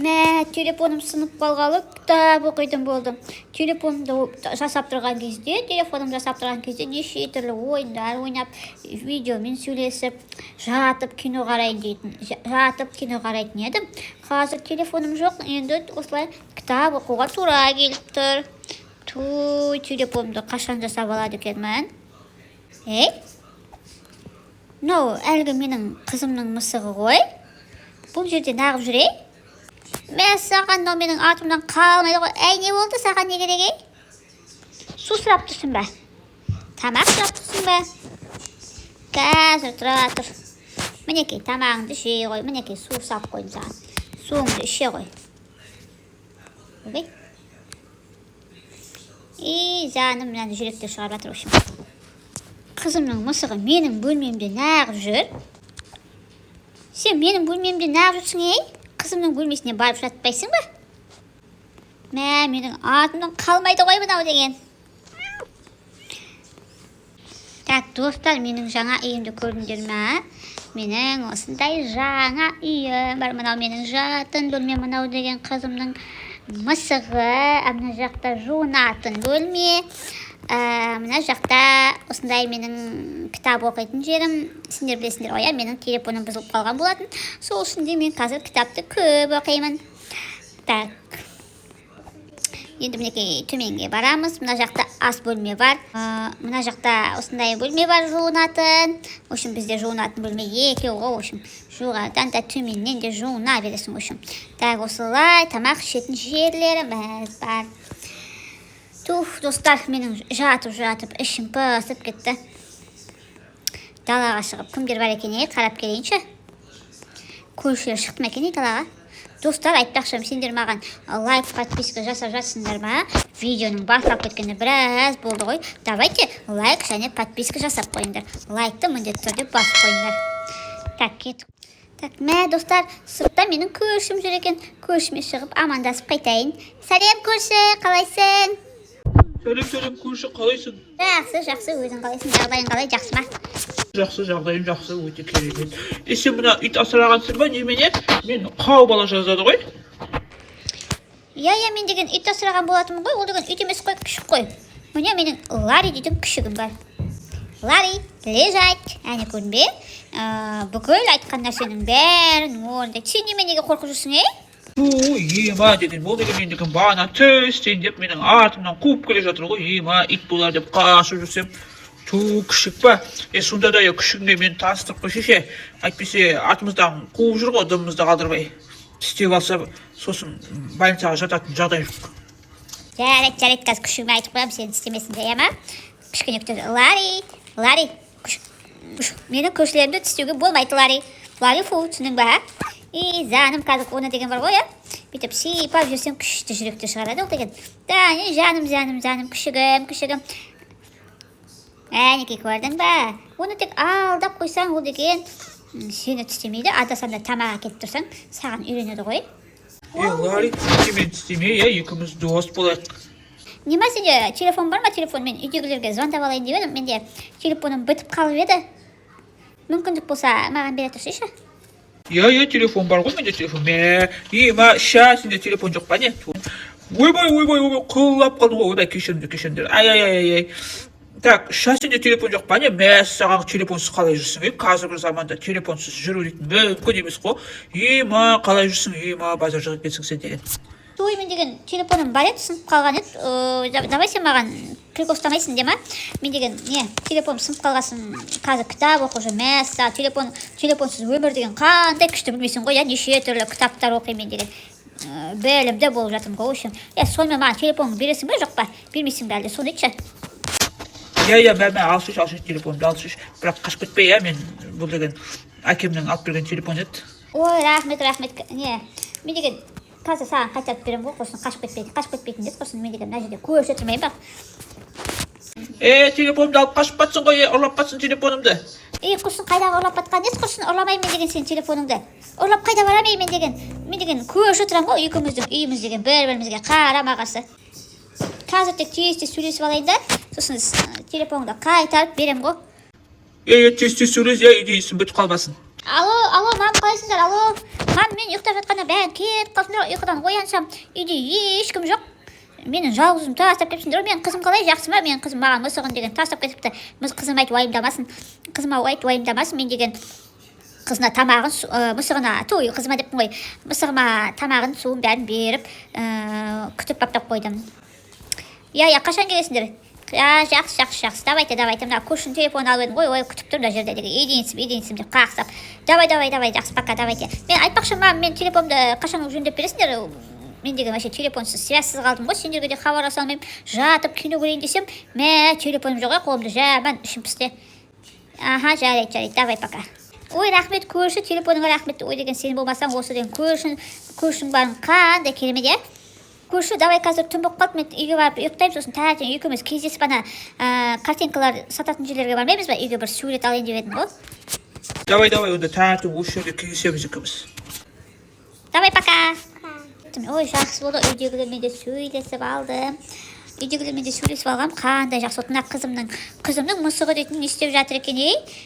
Мә, телефоным сынып қалғалы, кітап оқитын болдым. Телефонымды жасап тұрған кезде, неше түрлі ойындар ойнап, видеомен сөйлесіп, жатып кино қарайтын едім. Қазір телефоным жоқ, енді осылай кітап оқуға тура келіп тұр. Телефонымды қашан жасап алады екенмін? Әлгі менің қызымның мысығы ғой. Бұл жерде нағып жүрей? Мен саған менің атымнан қалмайды ғой. Не болды саған не керек? Су сұрап тұрсың ба? Тамақ сұрап тұрсың ба? Қазір тұра тұр. Мінекей тамағыңды жей ғой. Мінекей су сап қойдым саған. Суыңды іше ғой. Жаным мынаны жүректе шығарып жатыр үшін. Қызымның мысығы менің бөлмемде нағып жүр. Сен менің бөлмемде нағып жүрсің, Қызымның бөлмесіне барып жатпайсың ба? Менің атымнан қалмайды ғой мынау деген. Достар, менің жаңа үйімді көрдіңдер ме? Менің осындай жаңа үйім бар. Мынау менің жатын бөлме, мынау деген қызымның мысығы. Мына жақта жуынатын бөлме. Мына жақта осындай менің кітап оқитын жерім. Сендер білесіңдер ғой, менің телефоным бұзылып қалған болатын. Сол үшін де мен қазір кітапты көп оқимын. Енді мінекей төменге барамыз. Мына жақта ас бөлме бар. Мына жақта осындай бөлме бар жуынатын. Үшін бізде жуынатын бөлме екеу ғой. Жоғарыдан да төменнен де жуына бересің үшін. Осылай тамақ ішетін жерлеріміз бар. Достар, менің жатып ішім пысып кетті. Далаға шығып кімдер бар екен, қарап келейінші. Көршілер шықты ма екен далаға? Достар, айтпақшым, сендер маған лайк, подписка жасап жатсыңдар ма? Видеоның басталып кеткені біраз болды ғой. Давайте лайк және подписка жасап қойыңдар. Лайкты міндетті түрде басып қойыңдар. Кеттік. Достар, сыртта менің көршім жүр екен. Көршіме шығып амандасып қайтайын. Сәлем көрші, қалайсың? Сәлем, көрші, қалайсың? Жақсы, өзің қалайсың? Жағдайың қалай, жақсы ма? Жақсы, жағдайым жақсы, өте керемет. Сен мына ит асырағансың ба, немене? Мен қау бала жазады ғой? Мен деген ит асыраған болатымын ғой, ол деген ит емес қой, күшік қой. Міне менің Ларри дейтін күшігім бар. Ларри, лежать, көрдің бе? Бүкіл айтқан нәрсенің бәрін орындайды. Сен неменеге қорқып жүрсің, Ема деген, бұл деген мен деген бана төстен деп менің артымнан қуып келе жатыр ғой. Ема ит болар деп қашып жүрсем, күшік па? Сонда да күшігіне мен таныстырып қойшы, әйтпесе артымыздан қуып жүр ғой, дымымызды қалдырмай. Тістеп алса, сосын больницаға жататын жағдай жоқ. Жарайды, қазір күшігіме айтып қоямын, сен тістемесін де, ма? Кішкене күтеді. Ларри, менің көршілерімді тістеуге болмайды, Ларри, фу, түсінің ба? Жаным, қазір оны деген бар ғой, бүйтіп сипап жүрсем күшті жүректе шығарады ол деген. Жаным, күшігім. Әнекей көрдің ба? Оны тек алдап қойсаң ол деген сені тістемейді, ада-санда тамаға кетіп тұрсаң, саған үйренеді ғой. Ларри, мен тістемей, екіміз дос болайық. Нема сенде телефон бар ма? Телефонмен үйдегілерге звондап алайын деп едім, менде телефоным бітіп қалып еді. Мүмкіндік болса, маған бере тұрсайшы. Телефон бар ғой, менде телефон. Сенде телефон жоқ па не? Ойбай, қыллап қалдың ғой, кешіріңдер. Сенде телефон жоқ па не? Саған телефонсыз қалай жүрсің? Қазіргі заманда телефонсыз жүру дейтін мүмкін емес қой. Қалай жүрсің? Базар шығып кетсің сен деген. Мен деген телефоным бар еді, сынып қалған еді. Давай сен маған прикол ұстамайсың де ма? Мен деген, телефоным сынып қалғасын, қазір кітап оқып жүр. Телефонсыз өмір деген қандай күшті білмейсің ғой, неше түрлі кітаптар оқимын деген. Білімді болып жатырмын ғой үшін. Сонымен маған телефоныңды бересің бе, жоқ па? Бермейсің бе әлде, соны айтшы. Мен алшыш телефонымды алшыш. Бірақ қашып кетпей, мен бұл деген әкемнің алып берген телефон еді. Рахмет. Мен деген қазір саған қайтарып берем ғой, құрсын қашып кетпейтін деді, құрсын мен деген мына жерде көрші отырмайын ба? Телефонымды алып қашып батсың ғой, ұрлап батсың телефонымды. Құрсын қайдағы ұрлап батқан дес, құрсын ұрламайын мен деген сен телефоныңды. Ұрлап қайда барамайын мен деген көрші отырам ғой, екеуміздің үйіміз деген бір-бірімізге қарама-қарсы. Қазір тек тез сөйлесіп алайын да, сосын телефоныңды қайтарып берем ғой. Тез сөйлес, дейсің бөтіп қалмасын. Алло, мам, қалайсыңдар? хан мен ұйықтап жатқанда бәрі кетіп қалсындар, ұйқыдан оянсам үйде ешкім жоқ. Менің жалғызым тастап кетіпсіңдер. Менің қызым қалай, жақсы ма? Менің қызым маған мысығын деген тастап кетіпті. Қызым айтып уайымдамасын. Мен деген қызына тамағын, мысығына, қызыма деппін ғой. Мысығыма тамағын, суын бәрін беріп, күтіп баптап қойдым. Я, қашан келесіңдер? Жақсы. Давайте. Мына көршінің телефонын алып едім ғой, күтіп тұр мына жерде деген. Единсім деп қақсап. Давай, жақсы, пока, давайте. Мен айтпақшы, мен телефонымды қашан жөндеп бересіңдер? Мен деген вообще телефонсыз, связьсыз қалдым ғой, сендерге де хабарласа алмаймын. Жатып кино көрейін десем, телефоным жоқ, қолымда жаман ішім пісті. Жарайды, давай, пока. Ой, рахмет көрші, телефоныңа рахмет. Ой деген сен болмасаң, осы деген көршің барын қандай керемет, иә? Көрші, давай қазір түн болып қалды, мен үйге барып ұйықтаймын, сосын таңертең екеуміз кездесіп ана картинкалар сататын жерлерге бармаймыз ба? Үйге бір сурет алайын деп едім ғой. Давай, онда таңертең осы жерде кездесеміз екеуміз. Давай, пока. Ой, жақсы болды, үйдегілермен де сөйлесіп алдым. Қандай жақсы болды. Қызымның мысығы дейтін не істеп жатыр екен,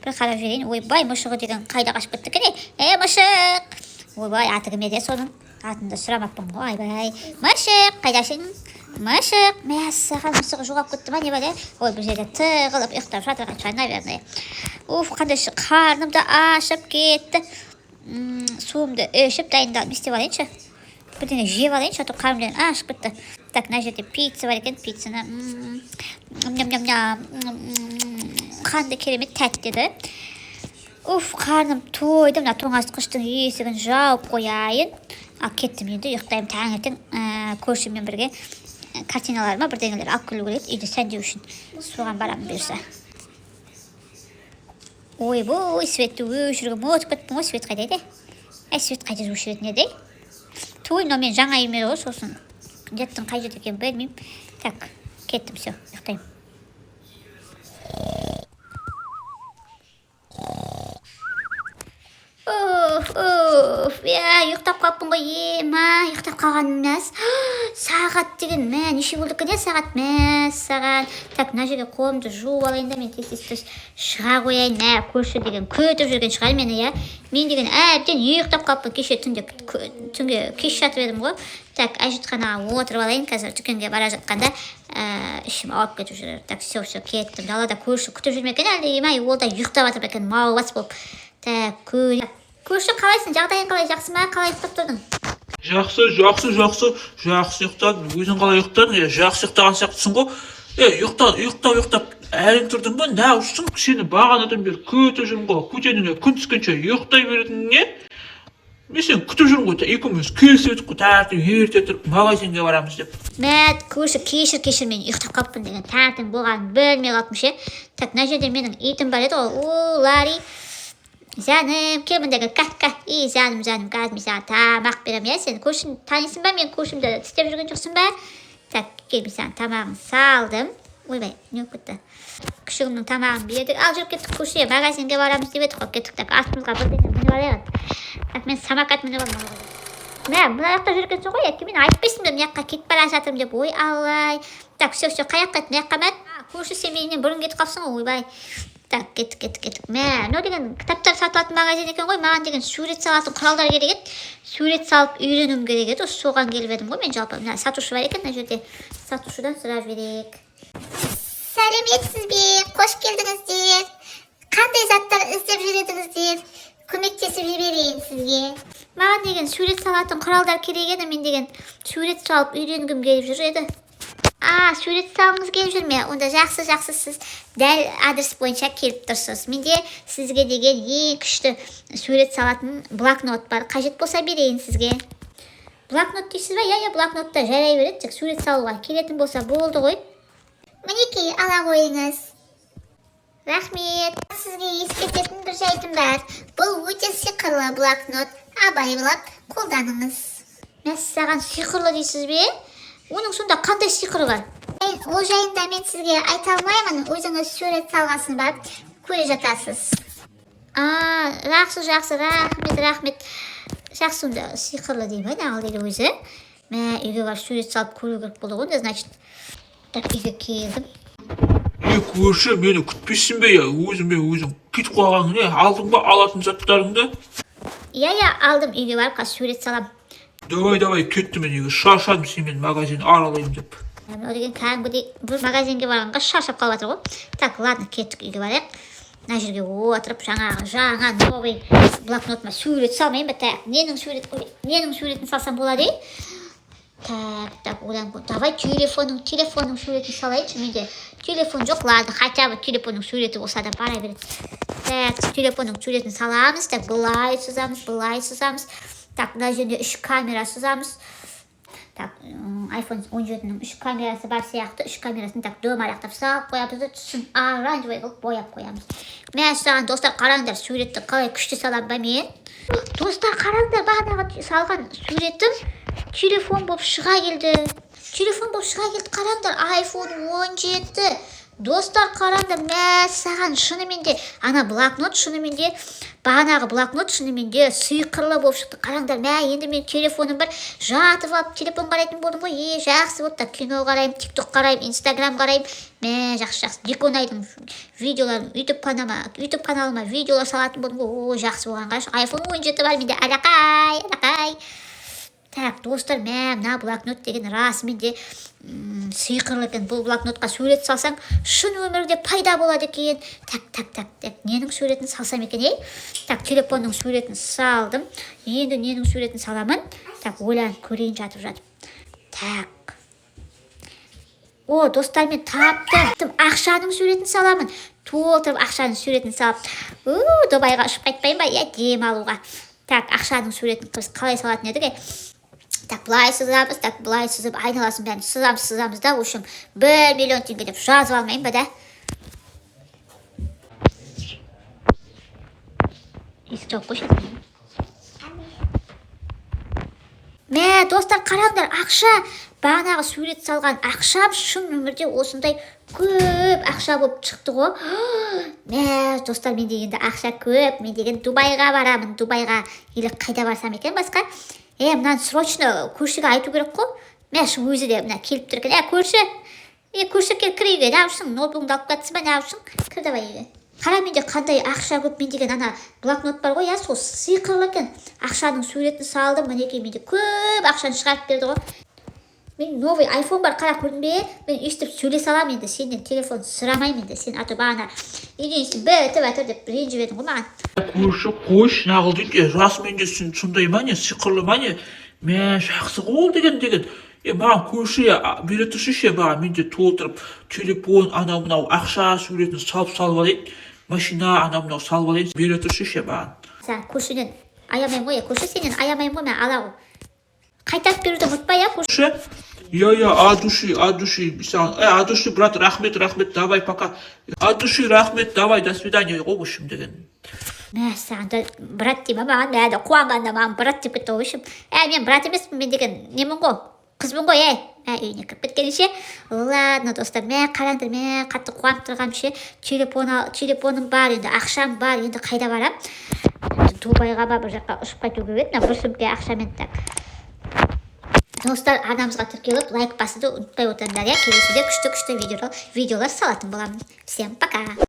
бір қарап жіберейін. Ойбай, мысығы деген қайда қашып кетті екен, Мышық. Ойбай, аты кім еді соның? Атымды сұрамаппын ғой, айбай. Мышық, қайдасың? Мышық, мәссаған, мысығы жоғалып кетті ма, не бар? Ой, бір жерде тығылып ұйықтап жатыр, наверное. Қандай қарным да ашып кетті. Суымды ішіп дайындалып, не істеп алайыншы? Бірдеңе жеп алайыншы, аты қарымдан ашып кетті. Так, мына жерде пицца бар екен, пиццаны қандай керемет тәтті еді. Қарным тойды, мына тоңазытқыштың есігін жауып қояйын. Кеттім енді, ұйықтаймын. Таңертең көршіммен бірге картиналарыма бірдеңелер алып келу керек, үйді сәндеу үшін. Соған барамын бұйырса. Ойбой, светті өшіргім өтіп кеттім ғой, свет қайда еді? Свет қайда өшіретін еді? Но мен жаңа үйме ғой, сосын жеттің қай жерде екен білмеймін. Так, кеттім, все, ұйықтаймын. Ұйықтап қалыппын ғой, ұйықтап қалғаным мәз. Сағат деген, неше болды екен, сағат мәссаған. Так, мына жерге қолымды жуып алайын да, мен тез шыға қояйын. Көрші деген көтіп жүрген шығар мені, мен деген әбден ұйықтап қалыппын. Кеше түнге кеш жатып едім ғой. Так, әжетханаға отырып алайын, қазір дүкенге бара жатқанда ішім ауырып кетіп жүр. Так, все, кеттім. Далада көрші күтіп жүрмекен, әлде ол да ұйықтап жатыр екен, маубас болып. Так, көрші қалайсың, жағдайың қалай, жақсы ма, қалай ұйықтап тұрдың? Жақсы ұйықтадың, өзің қалай ұйықтадың, жақсы ұйықтаған сияқтысың ғой. Ұйықтап, әлің тұрдың ба, не үшін сені бағанадан бері күтіп жүрмін ғой, көтеніңе күн түскенше ұйықтай беретін не? Мен сені күтіп жүрмін ғой, екеуміз келісіп едік қой, таңертең ерте тұрып магазинге барамыз деп. Көрші, кешір, мен ұйықтап қалыппын деген, таңертең болғанын білмей қалыппын ше. Так, мына жерде менің итім бар еді ғой, Ларри. Жаным, кеміндегі кәтка, жаным, қазір мен саған тамақ берем, сен көршін танисың ба, мен көршімді тістеп жүрген жоқсың ба? Так, кел, мен саған тамағын салдым. Ойбай, не болып кетті? Күшігімнің тамағын бердік. Ал жүріп кеттік көршіге, магазинге барамыз деп едік қой, кеттік. Так, астымызға бірдеңе мініп алайық. Так, мен самокат мініп алдым. Мына жақта жүріп кетсің ғой, мен айтпайсың ба, мына жаққа кетіп бара жатырмын деп. Ой, аллай. Так, все, қай жаққа еді, мына жаққа ма? Көрші сен менен бұрын кетіп қалыпсың ғой, ойбай. Так, кеттік. Мынау деген кітаптар сатылатын магазин екен ғой, маған деген сурет салатын құралдар керек еді. Сурет салып үйренуім керек еді, соған келіп едім ғой мен жалпы. Мына сатушы бар екен, мына жерде сатушыдан сұрап жіберейік. Сәлеметсіз бе? Қош келдіңіздер. Қандай заттар іздеп жүредіңіздер? Көмектесіп жіберейін сізге. Маған деген сурет салатын құралдар керек еді, мен деген сурет салып үйренгім келіп жүр еді. Сурет салыңыз келіп жүр ме? Онда жақсы, сіз дәл адрес бойынша келіп тұрсыз. Менде сізге деген ең күшті сурет салатын блокнот бар. Қажет болса берейін сізге. Блокнот дейсіз ба? Блокнотта жарай береді, тек сурет салуға келетін болса болды ғой. Мінекей, ала қойыңыз. Рахмет. Сізге ескертетін бір жайтым бар. Бұл өте сиқырлы блокнот. Абайлап қолданыңыз. Мәссаған сиқырлы дейсіз бе? Оның сонда қандай сиқыры бар? Ол жайында мен сізге айта алмаймын, өзіңіз сурет салғасын барып көре жатасыз. Жақсы, рахмет. Жақсы, сонда сиқырлы деймін, ал дейді өзі. Үйге барып сурет салып көру керек болды ғой, значит. Так, үйге келдім. Көрші, мені күтпейсің бе, өзің кетіп қалғаның не? Алдың ба алатын заттарыңды? иә алдым, үйге барып қазір сурет салам. Давай кеттім мен үйге, шаршадым сенімен магазин аралаймын деп. Мынау деген кәдімгідей бір магазинге барғанға шаршап қалып жатыр ғой. Так, ладно, кеттік, үйге барайық. Мына жерге отырып жаңа новый блокнотыма сурет салмайын ба? Так, ненің суретін салсам болады? Так, одан давай телефонның суретін салайыншы. Менде телефон жоқ, ладно, хотя бы телефонның суреті болса да бара береді. Так, телефонның суретін саламыз. Так, былай сызамыз. Так, мына жерде 3 камера сызамыз. Так, iPhone 17-нің 3 камерасы бар сияқты, 3 камерасын так дөмарақтап салып қоямыз, түсін оранжевый қылып бояп қоямыз. Мен саған достар қараңдар, суретті қалай күшті салам ба мен? Достар қараңдар, бағанағы салған суретім телефон болып шыға келді. Қараңдар, iPhone 17. Достар қараңдар, мен саған шынымен де ана блокнот бағанағы блокнот шынымен де сиқырлы болып шықты. Қараңдар, енді мен телефоным бар, жатып алып телефон қарайтын болдым ғой. Жақсы болды. Кино қараймын, TikTok қараймын, Instagram қараймын. Жақсы. Диконайдың видеоларын YouTube каналыма видеолар салатын болдым ғой. Жақсы болған қарашы. iPhone 17 бар менде. Алақай. Так, достар, мына блокнот деген расымен де сиқырлы екен. Бұл блокнотқа сурет салсаң, шын өмірде пайда болады екен. Так, ненің суретін салсам екен, Так, телефонның суретін салдым. Енді ненің суретін саламын? Так, ойланып көрейін жатып. Так. Достар, мен таптым. Ақшаның суретін саламын. Толтырып ақшаның суретін салып. Дубайға ұшып қайтпайын ба? Дем алуға. Так, ақшаның суретін қалай салатын едік? Так, былай сызып, айналасын бәрін сызамыз да, общем, 1 миллион теңге деп жазып алмайын ба, да? Есік жауып қойшы. Достар, қараңдар, ақша, бағанағы сурет салған ақшам шын өмірде осындай көп ақша болып шықты ғой. Достар, мен дегенде ақша көп, мен деген Дубайға барамын, или қайда барсам екен басқа? Мынаны срочно көршіге айту керек қой. Өзі де мына келіп тұр екен. Көрші кел, кір үйге. Нағышың, ноутбугыңды алып кетсің ба, нағышың? Кір давай үйге. Қара, менде қандай ақша көп. Мен деген ана блокнот бар ғой, сол сиқырлы екен. Ақшаның суретін салдым, мінекей менде көп ақшаны шығарып берді ғой. Мен новый iPhone бар, қара, көрдің бе? Мен өйстіп сөйле салам енді, сенден телефон сұрамайым енді. Сен аты бағана үйден бітіп әтір деп ренжіп едің ғой маған. Көрші, қойш, нағыл дейді, расымен де сондай ма не, сиқырлы ма не? Мен жақсы қол деген. Маған көрші бере тұршы маған менде толтырып телефон, анау ақша суретін салып алайын. Машина анау салып алайын. Бере тұршы маған. Сен көршіден аямайым ғой, көрші сенен аямайым ғой, мен ала ғой. Қайтап беруді ұмытпай, көрші? от души, брат, рахмет, давай, пока. От души, рахмет, давай, до свидания, общем деген. Саған брат деймін, маған қуанғанда маған брат деп кетті, общем. Мен брат емеспін, мен деген немін ғой, қызбын ғой, үйіне кіріп кеткенше. Ладно, достар, қараңдар, мен қатты қуанып тұрғам ше. Телефоным бар, енді ақшам бар, енді қайда барам? Дубайға ба, бір жаққа ұшып қайту керек, бір сөмке ақшамен. Так. Достар, арнамызға тіркеліп, лайк басуды ұмытпай отырыңдар. Келесіде күшті видеолар салатын боламын. Всем пока!